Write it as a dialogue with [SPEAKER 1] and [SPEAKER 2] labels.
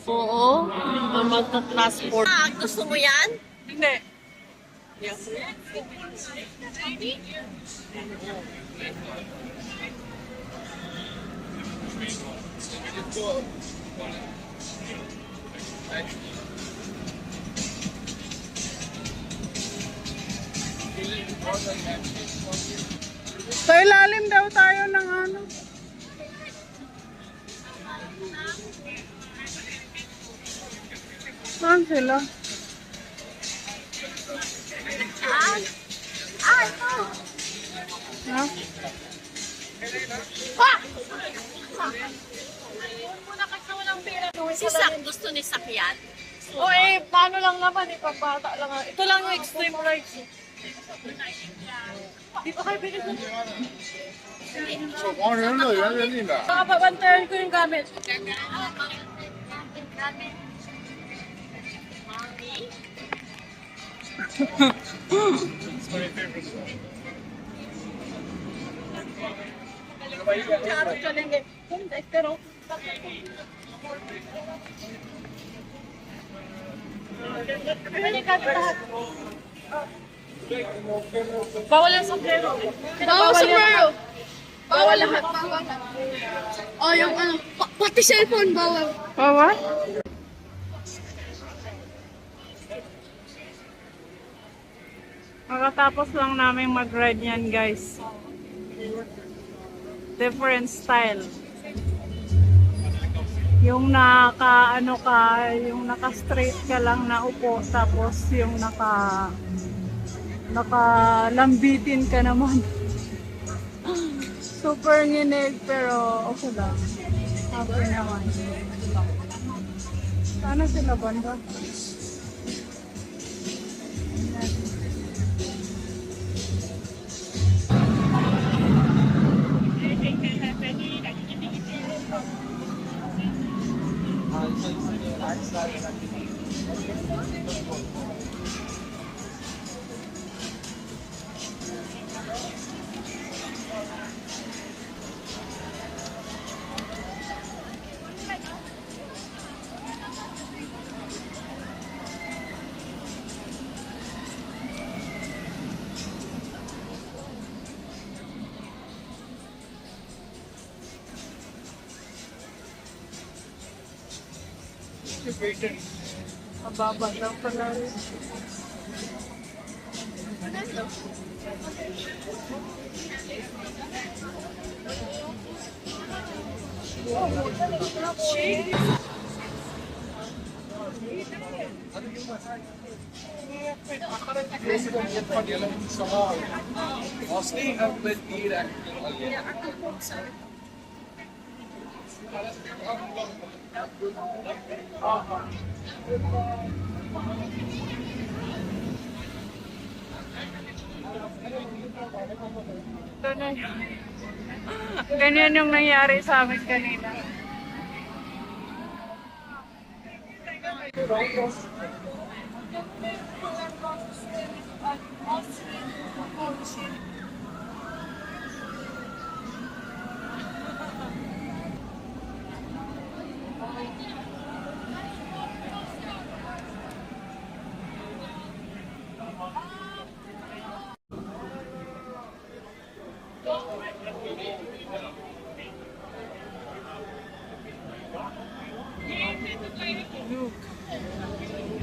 [SPEAKER 1] Oo. Magta-transport. Ah, gusto mo yan?
[SPEAKER 2] Hindi. Sa ilalim daw tayo ng ano. Saan sila?
[SPEAKER 1] Ah, ito.
[SPEAKER 2] Ha?
[SPEAKER 1] Ah! Si Sak, gusto ni Sak yan?
[SPEAKER 2] O eh, paano lang naman, ipabata lang. Ito lang yung extreme rides. Di ba kayo binigyan?
[SPEAKER 3] 守黄人乐园认定的。
[SPEAKER 2] Makapabantayan ko yung gamit. Pero bawal ang sombrero.
[SPEAKER 4] Bawal sombrero. Bawal lahat. Bawal. Oh, yung ano, pati cellphone bawal.
[SPEAKER 2] Bawal? Makatapos lang namin mag-ride yan, guys. Different style. Yung naka-ano ka, yung naka-straight ka lang na upo, tapos yung naka-lambitin ka naman. Super nginig, pero okay lang. Happy naman. Sana sila banda. Mababa lang pala rin.
[SPEAKER 3] Asli evvel değil
[SPEAKER 2] Ito na yun. Ganyan yung nangyari sa amin kanina. Look.